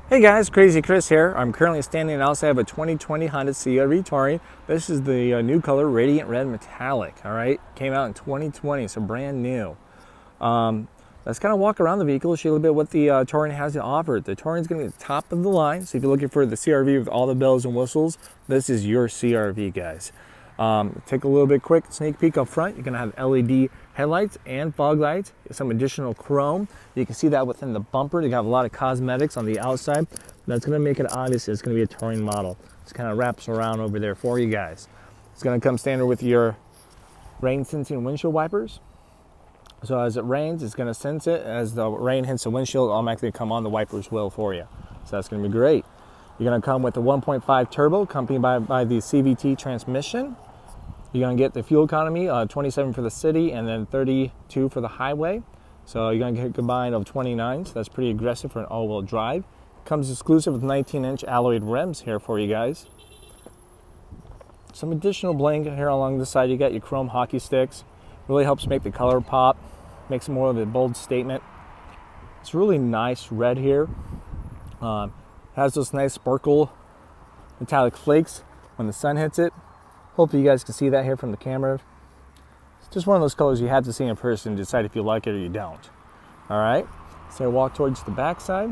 Hey guys, Crazy Chris here. I'm currently standing outside of a 2020 Honda CR-V Touring. This is the new color, Radiant Red Metallic, all right? Came out in 2020, so brand new. Let's kind of walk around the vehicle, show you a little bit what the Touring has to offer. The Touring is going to be the top of the line, so if you're looking for the CR-V with all the bells and whistles, this is your CR-V, guys. Take a little bit quick sneak peek up front. You're going to have LED headlights and fog lights, some additional chrome. You can see that within the bumper. You have a lot of cosmetics on the outside. That's going to make it obvious it's going to be a Touring model. It kind of wraps around over there for you guys. It's going to come standard with your rain sensing windshield wipers. So as it rains, it's going to sense it. As the rain hits the windshield, it'll automatically come on, the wipers will for you. So that's going to be great. You're going to come with a 1.5 turbo accompanied by the CVT transmission. You're going to get the fuel economy, 27 for the city and then 32 for the highway. So you're going to get a combine of 29, so that's pretty aggressive for an all-wheel drive. Comes exclusive with 19-inch alloyed rims here for you guys. Some additional bling here along the side. You got your chrome hockey sticks. Really helps make the color pop, makes it more of a bold statement. It's really nice red here. Has those nice sparkle metallic flakes when the sun hits it. Hopefully you guys can see that here from the camera. It's just one of those colors you have to see in person to decide if you like it or you don't. All right, so walk towards the back side.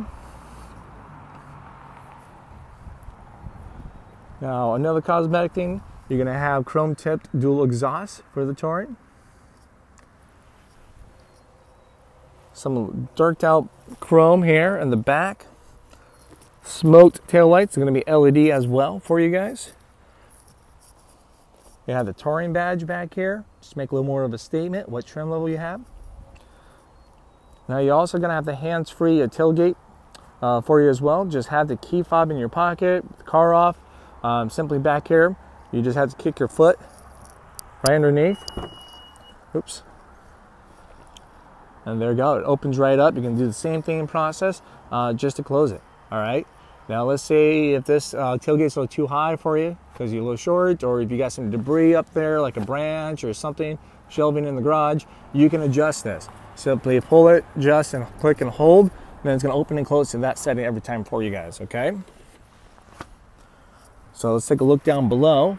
Now another cosmetic thing, you're gonna have chrome tipped dual exhaust for the Touring. Some darked out chrome here in the back. Smoked tail lights are gonna be LED as well for you guys. You have the Touring badge back here, just to make a little more of a statement, what trim level you have. Now you're also going to have the hands-free tailgate for you as well. Just have the key fob in your pocket, the car off. Simply back here, you just have to kick your foot right underneath. Oops. And there you go, it opens right up. You can do the same thing in process just to close it, all right? Now let's say if this tailgate's a little too high for you because you're a little short, or if you got some debris up there like a branch or something, shelving in the garage, you can adjust this. Simply pull it, adjust, and click and hold, and then it's going to open and close to that setting every time for you guys, okay? So let's take a look down below.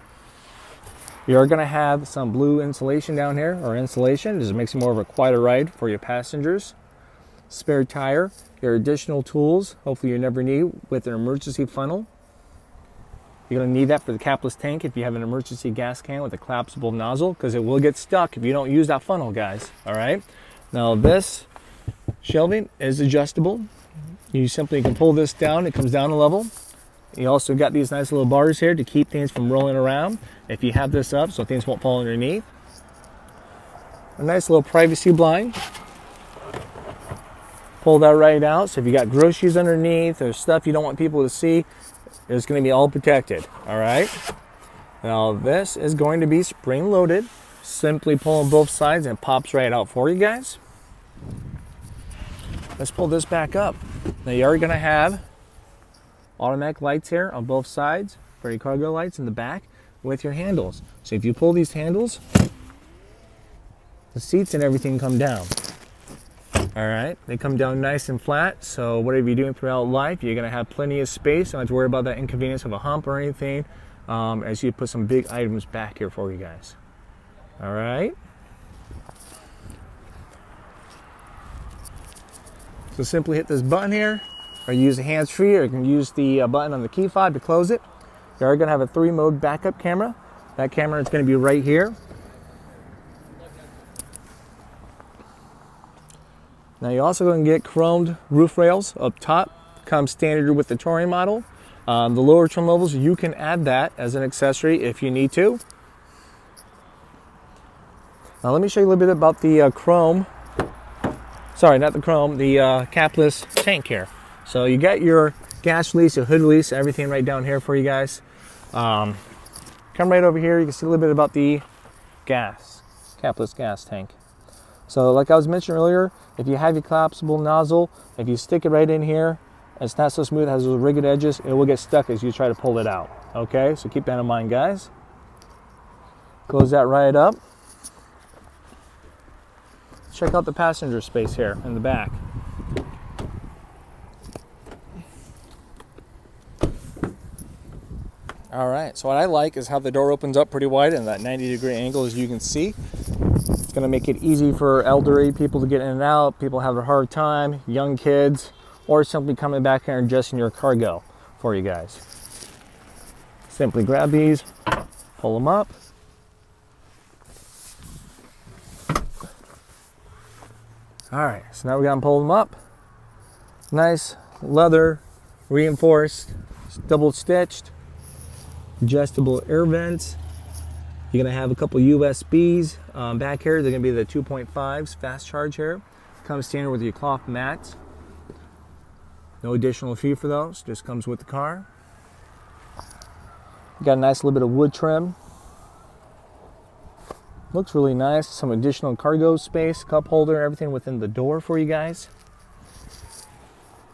You're going to have some blue insulation down here, or insulation. This makes it more of a quieter ride for your passengers. Spare tire, your additional tools, hopefully you never need, with an emergency funnel. You're going to need that for the capless tank if you have an emergency gas can with a collapsible nozzle, because it will get stuck if you don't use that funnel, guys. All right. Now this shelving is adjustable. You simply can pull this down. It comes down a level. You also got these nice little bars here to keep things from rolling around if you have this up, so things won't fall underneath. A nice little privacy blind. Pull that right out, so if you got groceries underneath or stuff you don't want people to see, it's going to be all protected. All right. Now this is going to be spring loaded. Simply pull on both sides and it pops right out for you guys. Let's pull this back up. Now you are going to have automatic lights here on both sides for your cargo lights in the back with your handles. So if you pull these handles, the seats and everything come down. All right, they come down nice and flat, so whatever you're doing throughout life, you're gonna have plenty of space. Don't have to worry about that inconvenience of a hump or anything, as you put some big items back here for you guys. All right. So simply hit this button here, or use the hands-free, or you can use the button on the key fob to close it. You are gonna have a 3-mode backup camera. That camera is gonna be right here. Now you're also going to get chromed roof rails up top. Comes standard with the Touring model. The lower trim levels, you can add that as an accessory if you need to. Now let me show you a little bit about the chrome. Sorry, not the chrome, the capless tank here. So you got your gas release, your hood release, everything right down here for you guys. Come right over here, you can see a little bit about the capless gas tank. So like I was mentioning earlier, if you have your collapsible nozzle, if you stick it right in here, it's not so smooth, it has those rigged edges, it will get stuck as you try to pull it out. Okay, so keep that in mind, guys. Close that right up. Check out the passenger space here in the back. All right, so what I like is how the door opens up pretty wide and that 90-degree angle, as you can see. It's gonna make it easy for elderly people to get in and out, people have a hard time, young kids, or simply coming back here and adjusting your cargo for you guys. Simply grab these, pull them up. All right, so now we're gonna pull them up. Nice leather, reinforced, double stitched, adjustable air vents. You're gonna have a couple USBs back here. They're gonna be the 2.5s, fast charge here. Comes standard with your cloth mats. No additional fee for those, just comes with the car. Got a nice little bit of wood trim. Looks really nice. Some additional cargo space, cup holder, everything within the door for you guys.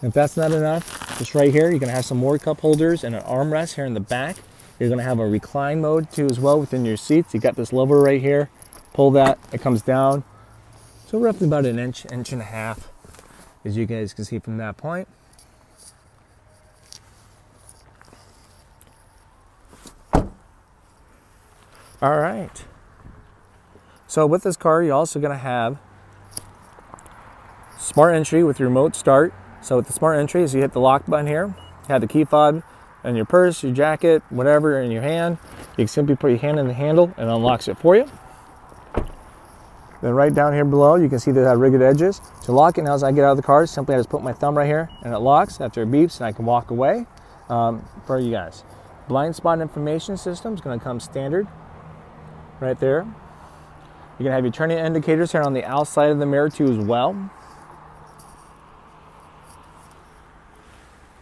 If that's not enough, just right here, you're gonna have some more cup holders and an armrest here in the back. You're gonna have a recline mode too as well within your seats. You got this lever right here. Pull that, it comes down. So roughly about an inch, inch and a half, as you guys can see from that point. All right. So with this car, you're also gonna have smart entry with your remote start. So with the smart entry, as you hit the lock button here, you have the key fob in your purse, your jacket, whatever in your hand. You can simply put your hand in the handle and it unlocks it for you. Then right down here below, you can see that I have rigged edges. To lock it now as I get out of the car, simply I just put my thumb right here and it locks after it beeps and I can walk away for you guys. Blind spot information system is gonna come standard right there. You're gonna have your turning indicators here on the outside of the mirror too as well.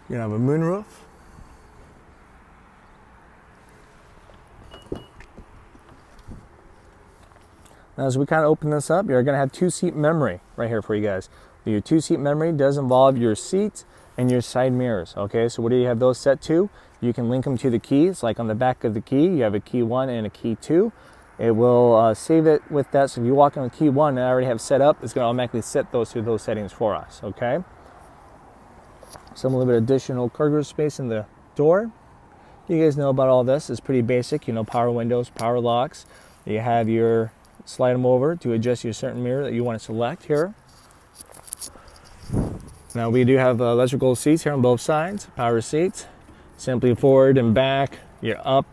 You're gonna have a moonroof. Now as we kind of open this up, you're gonna have two-seat memory right here for you guys. Your two-seat memory does involve your seats and your side mirrors, okay? So what do you have those set to? You can link them to the keys, like on the back of the key, you have a key 1 and a key 2. It will save it with that, so if you walk on key 1 that I already have set up, it's gonna automatically set those to those settings for us, okay? Some little bit of additional cargo space in the door. You guys know about all this. It's pretty basic, you know, power windows, power locks. You have your slide them over to adjust your certain mirror that you want to select here. Now we do have electrical seats here on both sides, power seats. Simply forward and back, you're up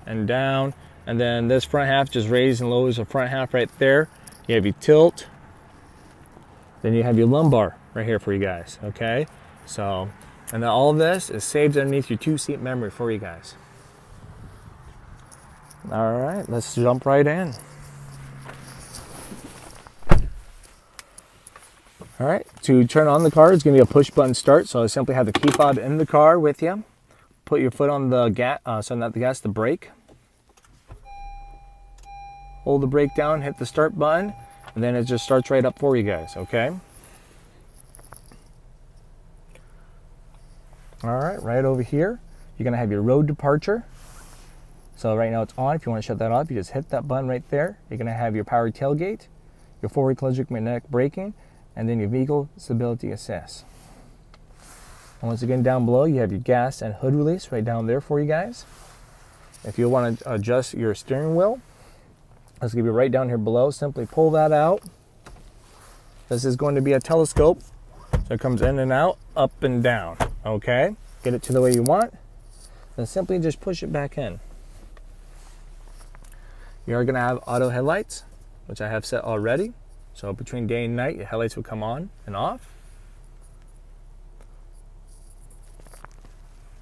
and down. And then this front half just raises and lowers the front half right there. You have your tilt. Then you have your lumbar right here for you guys, okay? So, and then all of this is saved underneath your two-seat memory for you guys. All right, let's jump right in. All right, to turn on the car, it's gonna be a push button start. So I simply have the key fob in the car with you. Put your foot on the gas, so not the gas, the brake. Hold the brake down, hit the start button, and then it just starts right up for you guys, okay? All right over here, you're gonna have your road departure. So right now it's on. If you want to shut that off, you just hit that button right there. You're gonna have your power tailgate, your forward collision magnetic braking, and then your vehicle stability assist. And once again, down below, you have your gas and hood release right down there for you guys. If you want to adjust your steering wheel, that's gonna be right down here below. Simply pull that out. This is going to be a telescope, so it comes in and out, up and down, okay? Get it to the way you want, then simply just push it back in. You are gonna have auto headlights, which I have set already. So between day and night, your headlights will come on and off.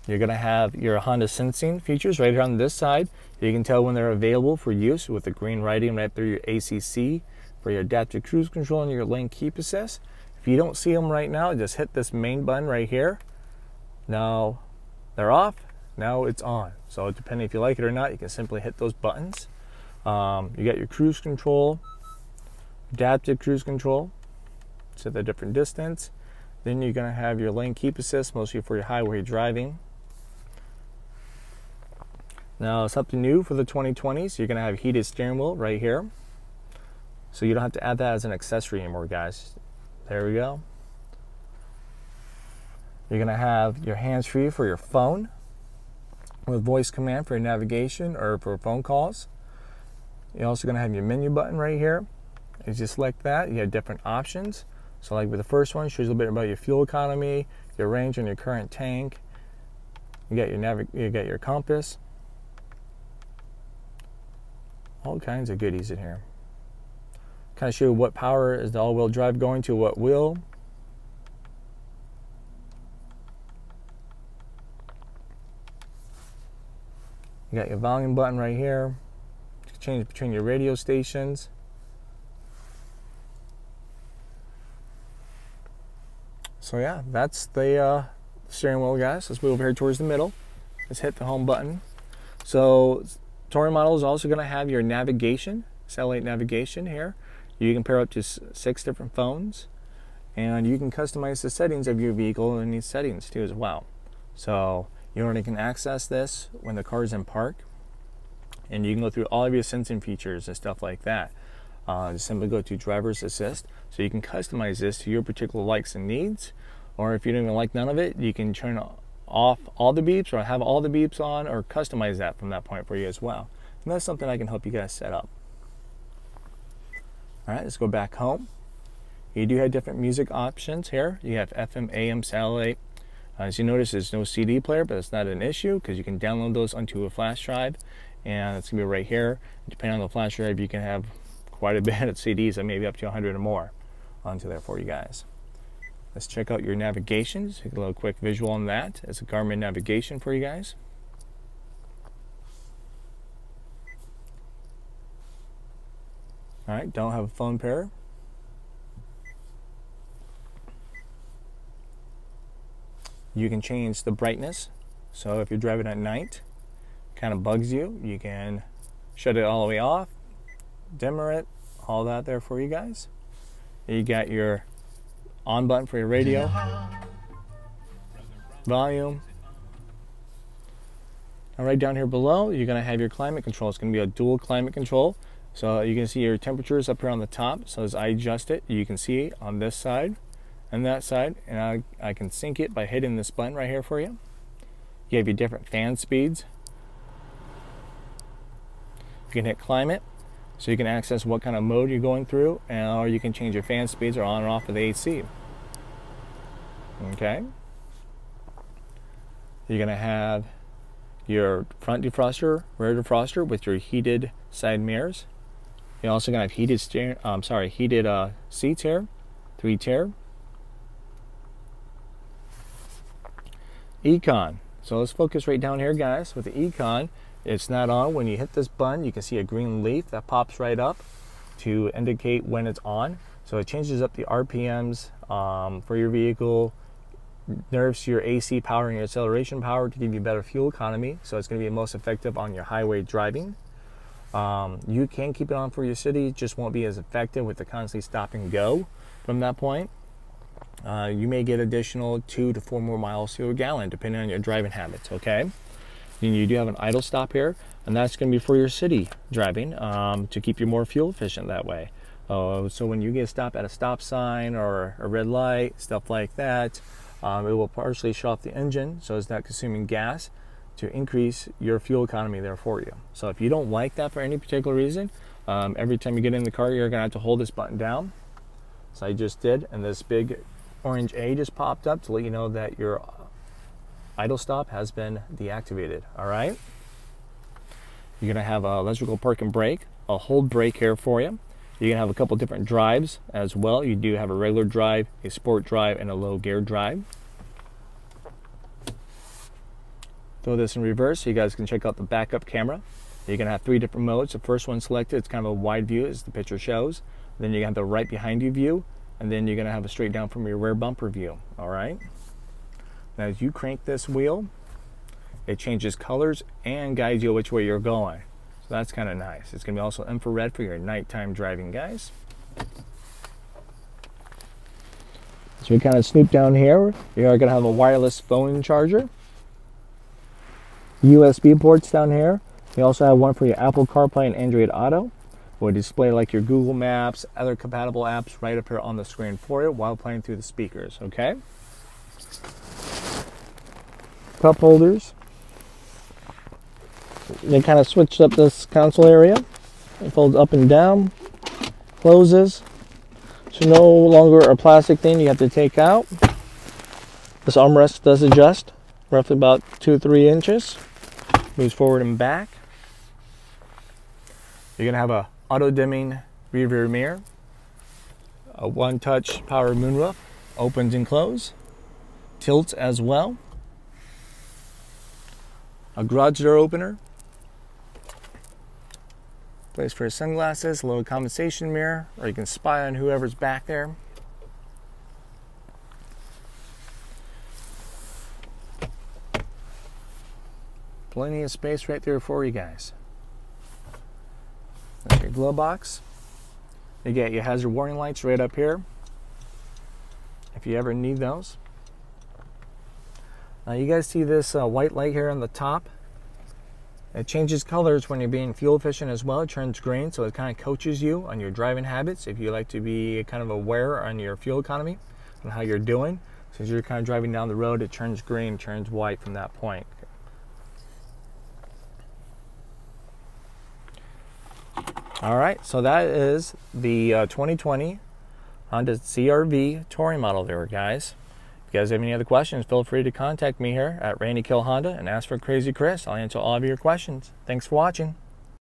You're gonna have your Honda sensing features right here on this side. You can tell when they're available for use with the green writing right through your ACC for your adaptive cruise control and your lane keep assist. If you don't see them right now, just hit this main button right here. Now they're off, now it's on. So depending if you like it or not, you can simply hit those buttons. You got your cruise control, adaptive cruise control, set the different distance. Then you're gonna have your lane keep assist, mostly for your highway driving. Now something new for the 2020s, you're gonna have heated steering wheel right here. So you don't have to add that as an accessory anymore, guys. There we go. You're gonna have your hands-free for your phone. with voice command for your navigation or for phone calls. You're also going to have your menu button right here. As you select that, you have different options. So like with the first one, shows a little bit about your fuel economy, your range on your current tank. You got your compass. All kinds of goodies in here. Kind of show you what power is the all-wheel drive going to, what wheel. You got your volume button right here. You can change between your radio stations. So yeah, that's the steering wheel, guys. Let's move over here towards the middle. Let's hit the home button. So touring model is also going to have your navigation, satellite navigation here. You can pair up to 6 different phones, and you can customize the settings of your vehicle in these settings too as well. So you already can access this when the car is in park, and you can go through all of your sensing features and stuff like that. Just simply go to driver's assist, so you can customize this to your particular likes and needs. Or if you don't even like none of it, you can turn off all the beeps or have all the beeps on, or customize that from that point for you as well. And that's something I can help you guys set up. Alright, let's go back home. You do have different music options here. You have FM, AM, satellite. As you notice, there's no CD player, but it's not an issue because you can download those onto a flash drive, and it's going to be right here. Depending on the flash drive, you can have quite a bit of CDs, and maybe up to 100 or more onto there for you guys. Let's check out your navigation. Take a little quick visual on that. It's a Garmin navigation for you guys. Alright, don't have a phone pair. You can change the brightness. So if you're driving at night, kind of bugs you, you can shut it all the way off, dimmer it, all that there for you guys. You got your on button for your radio, volume. And right down here below, you're going to have your climate control. It's going to be a dual climate control. So you can see your temperatures up here on the top. So as I adjust it, you can see on this side and that side, and I can sync it by hitting this button right here for you. You have your different fan speeds. You can hit climate, so you can access what kind of mode you're going through, or you can change your fan speeds or on and off of the AC. Okay. You're going to have your front defroster, rear defroster with your heated side mirrors. You're also going to have heated seats here, 3-tier. Econ. So let's focus right down here, guys. With the Econ, it's not on. When you hit this button, you can see a green leaf that pops right up to indicate when it's on. So it changes up the RPMs for your vehicle, nerves your AC power and your acceleration power to give you better fuel economy. So it's going to be most effective on your highway driving. You can keep it on for your city, it just won't be as effective with the constantly stop and go from that point. You may get additional 2 to 4 more miles to a gallon depending on your driving habits, okay? And you do have an idle stop here, and that's going to be for your city driving to keep you more fuel efficient that way. So when you get stopped at a stop sign or a red light, stuff like that, it will partially shut off the engine so it's not consuming gas to increase your fuel economy there for you. So if you don't like that for any particular reason, every time you get in the car, you're going to have to hold this button down. So I just did, and this big orange A just popped up to let you know that your idle stop has been deactivated. All right. You're going to have a electrical park and brake, a hold brake here for you. You're going to have a couple different drives as well. You do have a regular drive, a sport drive, and a low gear drive. Throw this in reverse so you guys can check out the backup camera. You're going to have 3 different modes. The first one selected, it's kind of a wide view as the picture shows. Then you have the right behind you view, and then you're going to have a straight down from your rear bumper view. All right. Now as you crank this wheel, it changes colors and guides you which way you're going. So that's kind of nice. It's going to be also infrared for your nighttime driving, guys. So you kind of snoop down here. You are going to have a wireless phone charger. USB ports down here. You also have one for your Apple CarPlay and Android Auto. Will display like your Google Maps, other compatible apps right up here on the screen for you while playing through the speakers, okay? Cup holders. they kind of switched up this console area. It folds up and down, closes. So no longer a plastic thing you have to take out. This armrest does adjust, roughly about 2-3 inches. Moves forward and back. You're gonna have a auto-dimming rear mirror, a one-touch power moonroof, opens and closes, tilts as well, a garage door opener, place for your sunglasses, a little compensation mirror, or you can spy on whoever's back there. Plenty of space right there for you guys. That's your glove box. You get your hazard warning lights right up here if you ever need those. Now you guys see this white light here on the top. It changes colors when you're being fuel efficient as well. It turns green, so it kind of coaches you on your driving habits if you like to be kind of aware on your fuel economy and how you're doing. Since you're kind of driving down the road, it turns green, turns white from that point. All right, so that is the 2020 Honda CR-V touring model there, guys. If you guys have any other questions, feel free to contact me here at Randy Kuehl Honda and ask for Crazy Chris. I'll answer all of your questions. Thanks for watching.